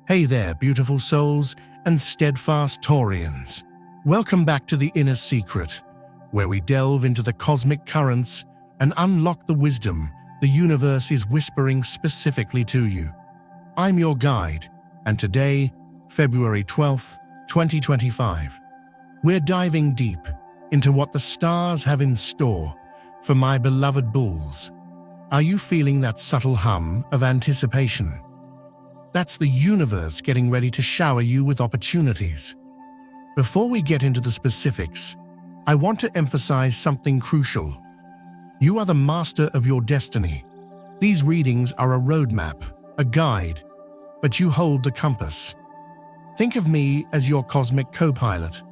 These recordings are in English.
Hey there, beautiful souls and steadfast Taurians. Welcome back to The Inner Secret, where we delve into the cosmic currents and unlock the wisdom the universe is whispering specifically to you. I'm your guide, and today, February 12th, 2025, we're diving deep into what the stars have in store for my beloved bulls. Are you feeling that subtle hum of anticipation? That's the universe getting ready to shower you with opportunities. Before we get into the specifics, I want to emphasize something crucial. You are the master of your destiny. These readings are a roadmap, a guide, but you hold the compass. Think of me as your cosmic co-pilot,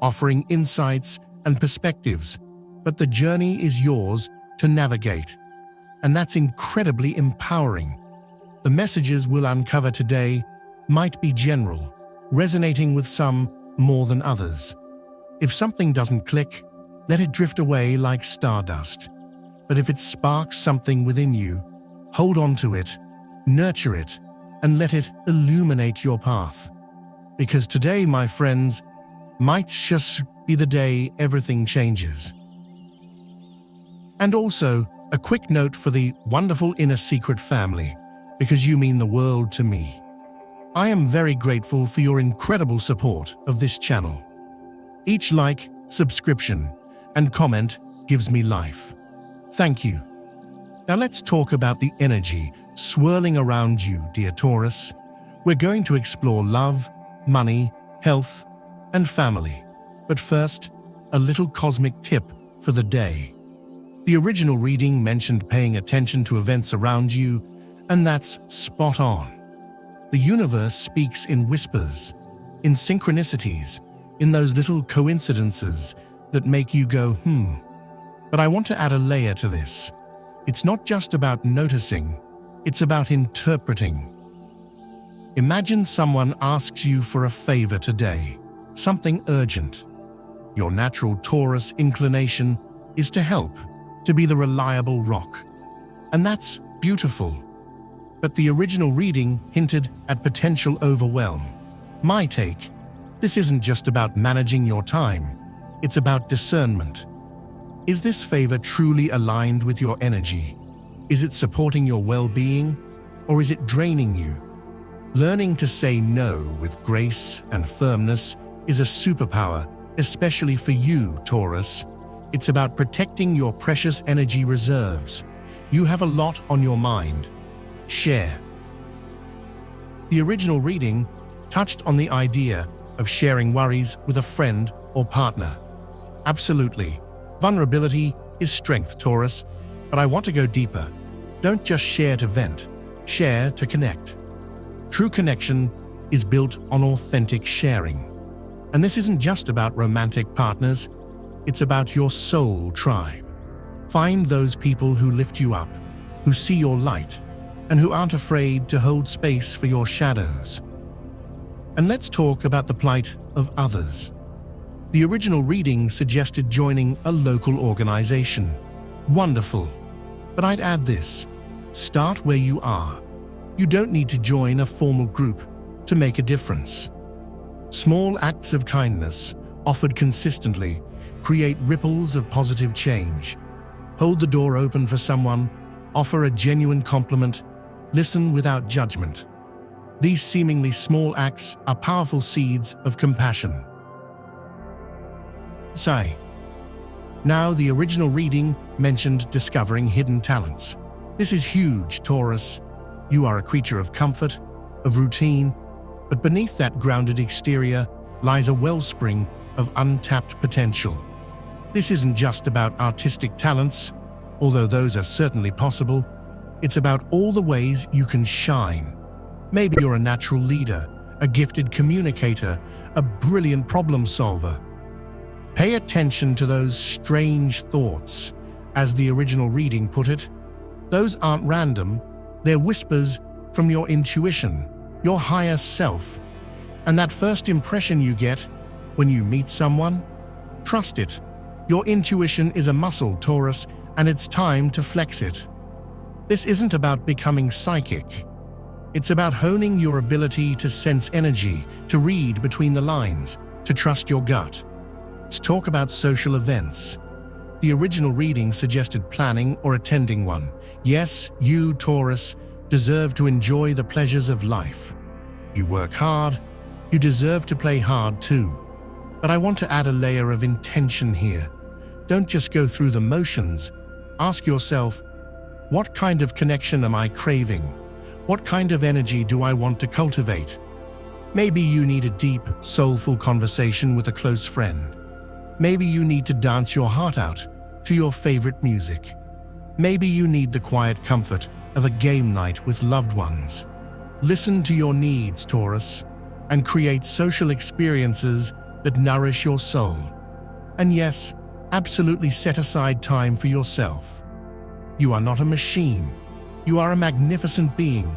offering insights and perspectives, but the journey is yours to navigate. And that's incredibly empowering. The messages we'll uncover today might be general, resonating with some more than others. If something doesn't click, let it drift away like stardust. But if it sparks something within you, hold on to it, nurture it, and let it illuminate your path. Because today, my friends, might just be the day everything changes. And also, a quick note for the wonderful Inner Secret family, because you mean the world to me. I am very grateful for your incredible support of this channel. Each like, subscription, and comment gives me life. Thank you. Now let's talk about the energy swirling around you, dear Taurus. We're going to explore love, money, health, and family. But first, a little cosmic tip for the day. The original reading mentioned paying attention to events around you, and that's spot on. The universe speaks in whispers, in synchronicities, in those little coincidences that make you go, But I want to add a layer to this. It's not just about noticing, it's about interpreting. Imagine someone asks you for a favor today, something urgent. Your natural Taurus inclination is to help, to be the reliable rock. And that's beautiful. But the original reading hinted at potential overwhelm. My take, this isn't just about managing your time, it's about discernment. Is this favor truly aligned with your energy? Is it supporting your well-being, or is it draining you? Learning to say no with grace and firmness is a superpower, especially for you, Taurus. It's about protecting your precious energy reserves. You have a lot on your mind. Share. The original reading touched on the idea of sharing worries with a friend or partner. Absolutely. Vulnerability is strength, Taurus, but I want to go deeper. Don't just share to vent, share to connect. True connection is built on authentic sharing. And this isn't just about romantic partners, it's about your soul tribe. Find those people who lift you up, who see your light, and who aren't afraid to hold space for your shadows. And let's talk about the plight of others. The original reading suggested joining a local organization. Wonderful. But I'd add this. Start where you are. You don't need to join a formal group to make a difference. Small acts of kindness, offered consistently, create ripples of positive change. Hold the door open for someone, offer a genuine compliment, listen without judgment. These seemingly small acts are powerful seeds of compassion. Now, the original reading mentioned discovering hidden talents. This is huge, Taurus. You are a creature of comfort, of routine, but beneath that grounded exterior lies a wellspring of untapped potential. This isn't just about artistic talents, although those are certainly possible. It's about all the ways you can shine. Maybe you're a natural leader, a gifted communicator, a brilliant problem solver. Pay attention to those strange thoughts. As the original reading put it, those aren't random, they're whispers from your intuition, your higher self. And that first impression you get when you meet someone, trust it. Your intuition is a muscle, Taurus, and it's time to flex it. This isn't about becoming psychic. It's about honing your ability to sense energy, to read between the lines, to trust your gut. Let's talk about social events. The original reading suggested planning or attending one. Yes, you, Taurus, deserve to enjoy the pleasures of life. You work hard, you deserve to play hard too. But I want to add a layer of intention here. Don't just go through the motions. Ask yourself, what kind of connection am I craving? What kind of energy do I want to cultivate? Maybe you need a deep, soulful conversation with a close friend. Maybe you need to dance your heart out to your favorite music. Maybe you need the quiet comfort of a game night with loved ones. Listen to your needs, Taurus, and create social experiences that nourish your soul. And yes, absolutely set aside time for yourself. You are not a machine. You are a magnificent being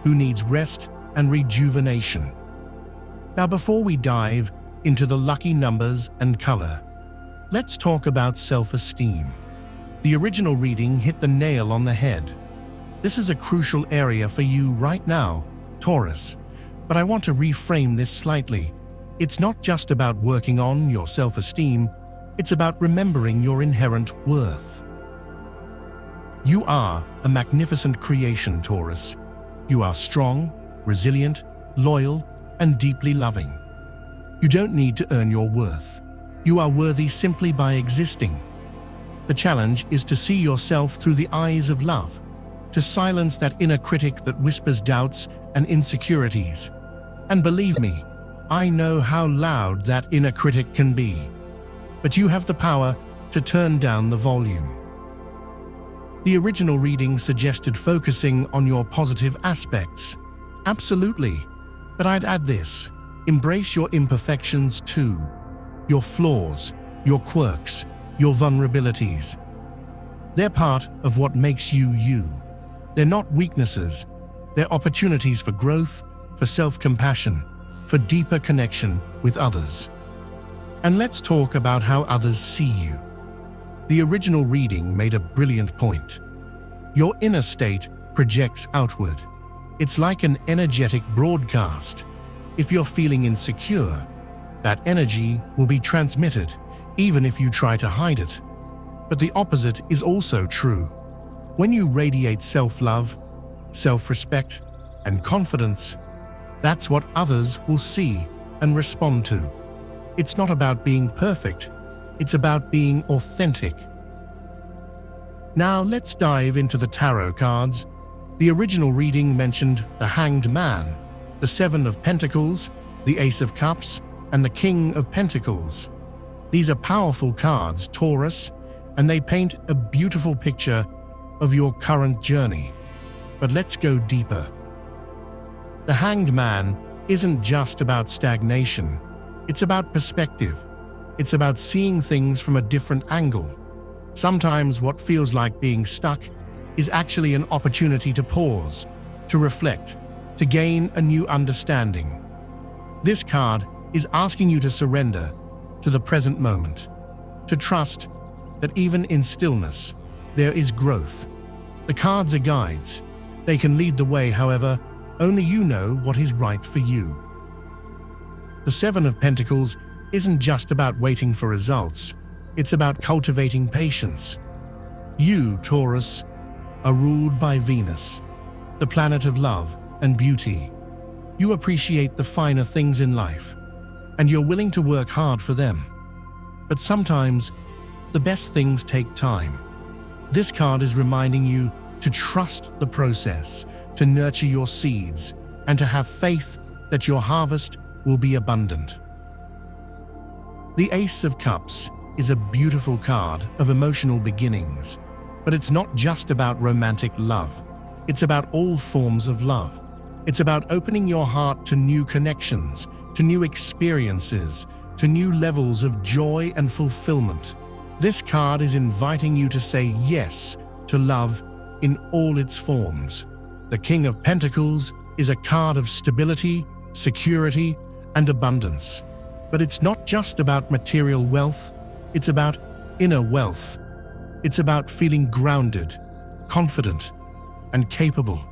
who needs rest and rejuvenation. Now, before we dive into the lucky numbers and color, let's talk about self-esteem. The original reading hit the nail on the head. This is a crucial area for you right now, Taurus, but I want to reframe this slightly. It's not just about working on your self-esteem, it's about remembering your inherent worth. You are a magnificent creation, Taurus. You are strong, resilient, loyal, and deeply loving. You don't need to earn your worth. You are worthy simply by existing. The challenge is to see yourself through the eyes of love, to silence that inner critic that whispers doubts and insecurities. And believe me, I know how loud that inner critic can be. But you have the power to turn down the volume. The original reading suggested focusing on your positive aspects. Absolutely. But I'd add this: embrace your imperfections too. Your flaws, your quirks, your vulnerabilities. They're part of what makes you you. They're not weaknesses. They're opportunities for growth, for self-compassion, for deeper connection with others. And let's talk about how others see you. The original reading made a brilliant point. Your inner state projects outward. It's like an energetic broadcast. If you're feeling insecure, that energy will be transmitted, even if you try to hide it. But the opposite is also true. When you radiate self-love, self-respect, and confidence, that's what others will see and respond to. It's not about being perfect, it's about being authentic. Now let's dive into the tarot cards. The original reading mentioned the Hanged Man, the Seven of Pentacles, the Ace of Cups, and the King of Pentacles. These are powerful cards, Taurus, and they paint a beautiful picture of your current journey. But let's go deeper. The Hanged Man isn't just about stagnation. It's about perspective. It's about seeing things from a different angle. Sometimes what feels like being stuck is actually an opportunity to pause, to reflect, to gain a new understanding. This card is asking you to surrender to the present moment, to trust that even in stillness, there is growth. The cards are guides. They can lead the way, however, only you know what is right for you. The Seven of Pentacles isn't just about waiting for results. It's about cultivating patience. You, Taurus, are ruled by Venus, the planet of love and beauty. You appreciate the finer things in life, and you're willing to work hard for them. But sometimes, the best things take time. This card is reminding you to trust the process, to nurture your seeds, and to have faith that your harvest will be abundant. The Ace of Cups is a beautiful card of emotional beginnings, but it's not just about romantic love. It's about all forms of love. It's about opening your heart to new connections, to new experiences, to new levels of joy and fulfillment. This card is inviting you to say yes to love in all its forms. The King of Pentacles is a card of stability, security, and abundance. But it's not just about material wealth, it's about inner wealth. It's about feeling grounded, confident, and capable.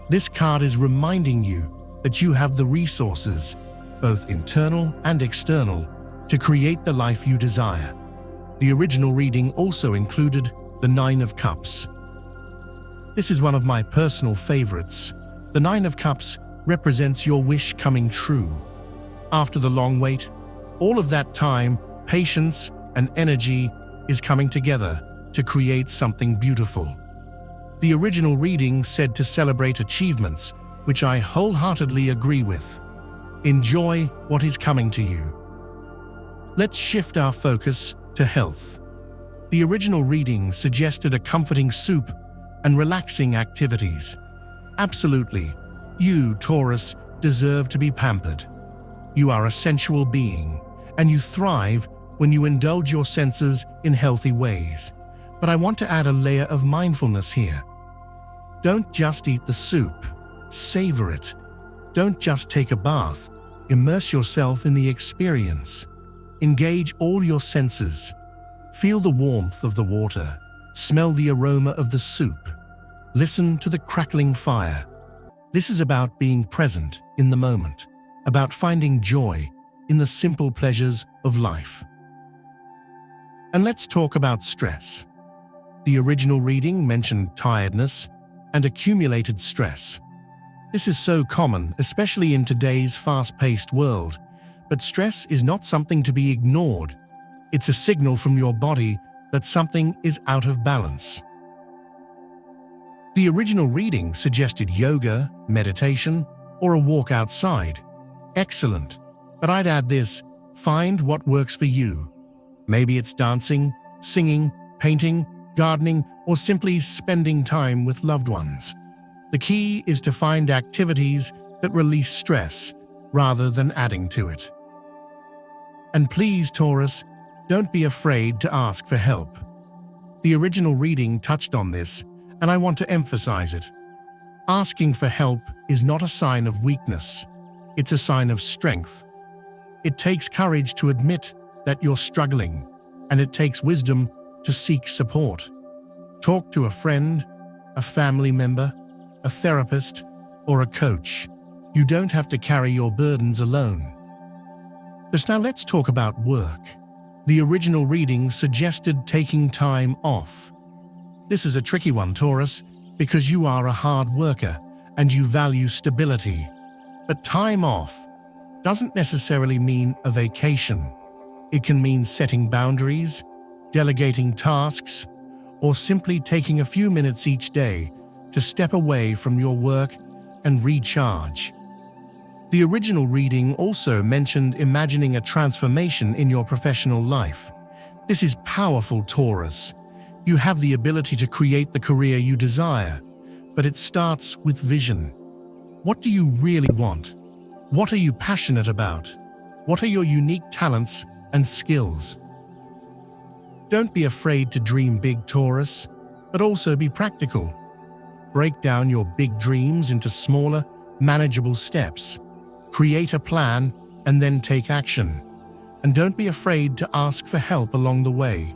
This card is reminding you that you have the resources, both internal and external, to create the life you desire. The original reading also included the Nine of Cups. This is one of my personal favorites. The Nine of Cups represents your wish coming true. After the long wait, all of that time, patience, and energy is coming together to create something beautiful. The original reading said to celebrate achievements, which I wholeheartedly agree with. Enjoy what is coming to you. Let's shift our focus to health. The original reading suggested a comforting soup and relaxing activities. Absolutely, you, Taurus, deserve to be pampered. You are a sensual being, and you thrive when you indulge your senses in healthy ways. But I want to add a layer of mindfulness here. Don't just eat the soup, savor it. Don't just take a bath, immerse yourself in the experience. Engage all your senses. Feel the warmth of the water, smell the aroma of the soup, listen to the crackling fire. This is about being present in the moment, about finding joy in the simple pleasures of life. And let's talk about stress. The original reading mentioned tiredness and accumulated stress. This is so common, especially in today's fast-paced world. But stress is not something to be ignored. It's a signal from your body that something is out of balance. The original reading suggested yoga, meditation, or a walk outside. Excellent. But I'd add this: find what works for you. Maybe it's dancing, singing, painting, gardening, or simply spending time with loved ones. The key is to find activities that release stress rather than adding to it. And please, Taurus, don't be afraid to ask for help. The original reading touched on this, and I want to emphasize it. Asking for help is not a sign of weakness. It's a sign of strength. It takes courage to admit that you're struggling, and it takes wisdom to seek support. Talk to a friend, a family member, a therapist, or a coach. You don't have to carry your burdens alone. Now let's talk about work. The original reading suggested taking time off. This is a tricky one, Taurus, because you are a hard worker and you value stability. But time off doesn't necessarily mean a vacation. It can mean setting boundaries, delegating tasks, or simply taking a few minutes each day to step away from your work and recharge. The original reading also mentioned imagining a transformation in your professional life. This is powerful, Taurus. You have the ability to create the career you desire, but it starts with vision. What do you really want? What are you passionate about? What are your unique talents and skills? Don't be afraid to dream big, Taurus, but also be practical. Break down your big dreams into smaller, manageable steps. Create a plan and then take action. And don't be afraid to ask for help along the way.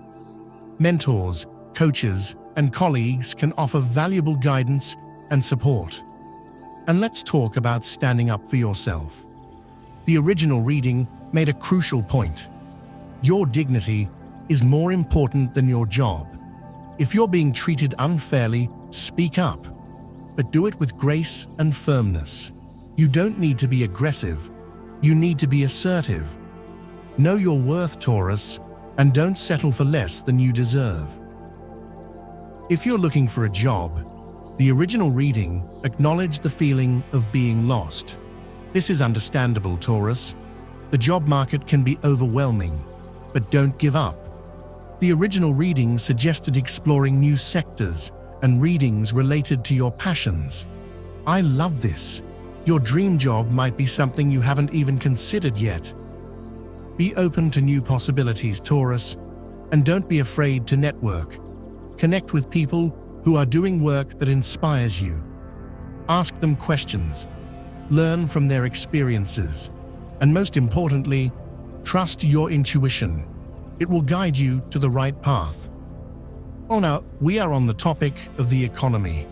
Mentors, coaches, and colleagues can offer valuable guidance and support. And let's talk about standing up for yourself. The original reading made a crucial point. Your dignity is more important than your job. If you're being treated unfairly, speak up, but do it with grace and firmness. You don't need to be aggressive. You need to be assertive. Know your worth, Taurus, and don't settle for less than you deserve. If you're looking for a job, the original reading acknowledged the feeling of being lost. This is understandable, Taurus. The job market can be overwhelming, but don't give up. The original reading suggested exploring new sectors and readings related to your passions. I love this. Your dream job might be something you haven't even considered yet. Be open to new possibilities, Taurus, and don't be afraid to network. Connect with people who are doing work that inspires you. Ask them questions, learn from their experiences, and most importantly, trust your intuition. It will guide you to the right path. Oh, now, we are on the topic of the economy.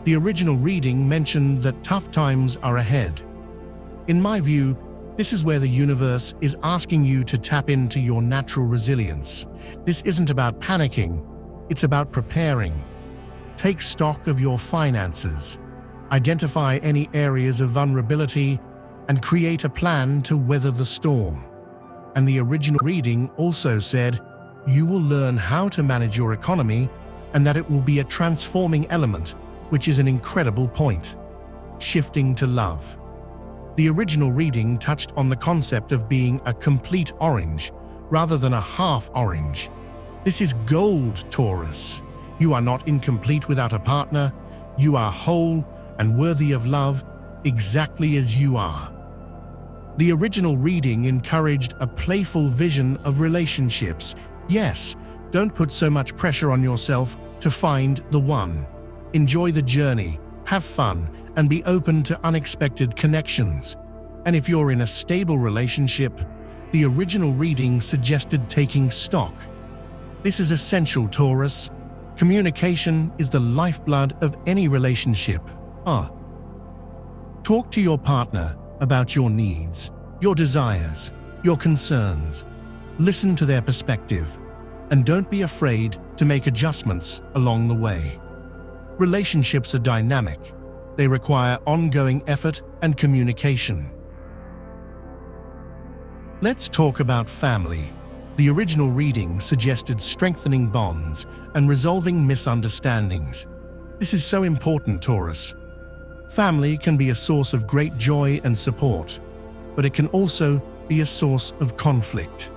The original reading mentioned that tough times are ahead. In my view, this is where the universe is asking you to tap into your natural resilience. This isn't about panicking, it's about preparing. Take stock of your finances, identify any areas of vulnerability, and create a plan to weather the storm. And the original reading also said, you will learn how to manage your economy and that it will be a transforming element, which is an incredible point. Shifting to love. The original reading touched on the concept of being a complete orange rather than a half orange. This is gold, Taurus. You are not incomplete without a partner. You are whole and worthy of love exactly as you are. The original reading encouraged a playful vision of relationships. Yes, don't put so much pressure on yourself to find the one. Enjoy the journey, have fun, and be open to unexpected connections. And if you're in a stable relationship, the original reading suggested taking stock. This is essential, Taurus. Communication is the lifeblood of any relationship. Talk to your partner about your needs, your desires, your concerns. Listen to their perspective, and don't be afraid to make adjustments along the way. Relationships are dynamic. They require ongoing effort and communication. Let's talk about family. The original reading suggested strengthening bonds and resolving misunderstandings. This is so important, Taurus. Family can be a source of great joy and support, but it can also be a source of conflict.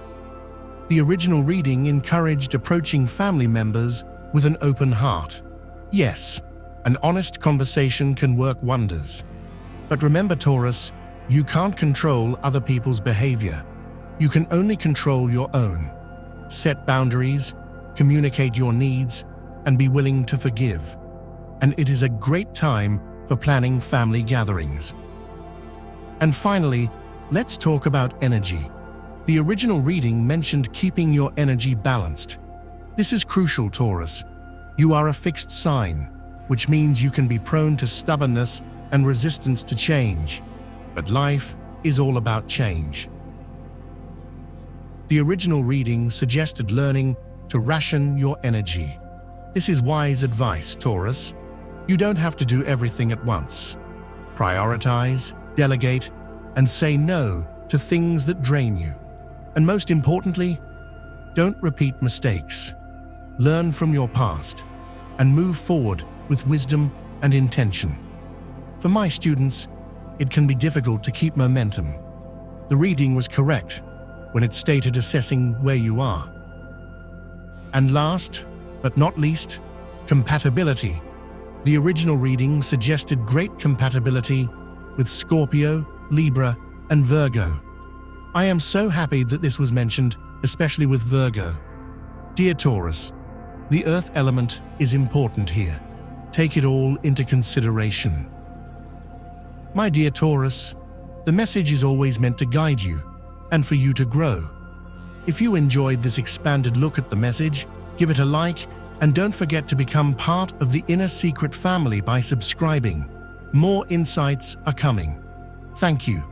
The original reading encouraged approaching family members with an open heart. Yes, an honest conversation can work wonders. But remember, Taurus, you can't control other people's behavior. You can only control your own. Set boundaries, communicate your needs, and be willing to forgive. And it is a great time for planning family gatherings. And finally, let's talk about energy. The original reading mentioned keeping your energy balanced. This is crucial, Taurus. You are a fixed sign, which means you can be prone to stubbornness and resistance to change. But life is all about change. The original reading suggested learning to ration your energy. This is wise advice, Taurus. You don't have to do everything at once. Prioritize, delegate, and say no to things that drain you. And most importantly, don't repeat mistakes. Learn from your past and move forward with wisdom and intention. For my students, it can be difficult to keep momentum. The reading was correct when it stated assessing where you are. And last, but not least, compatibility. The original reading suggested great compatibility with Scorpio, Libra, and Virgo. I am so happy that this was mentioned, especially with Virgo. Dear Taurus, the earth element is important here. Take it all into consideration. My dear Taurus, the message is always meant to guide you and for you to grow. If you enjoyed this expanded look at the message, give it a like and don't forget to become part of the Inner Secret family by subscribing. More insights are coming. Thank you.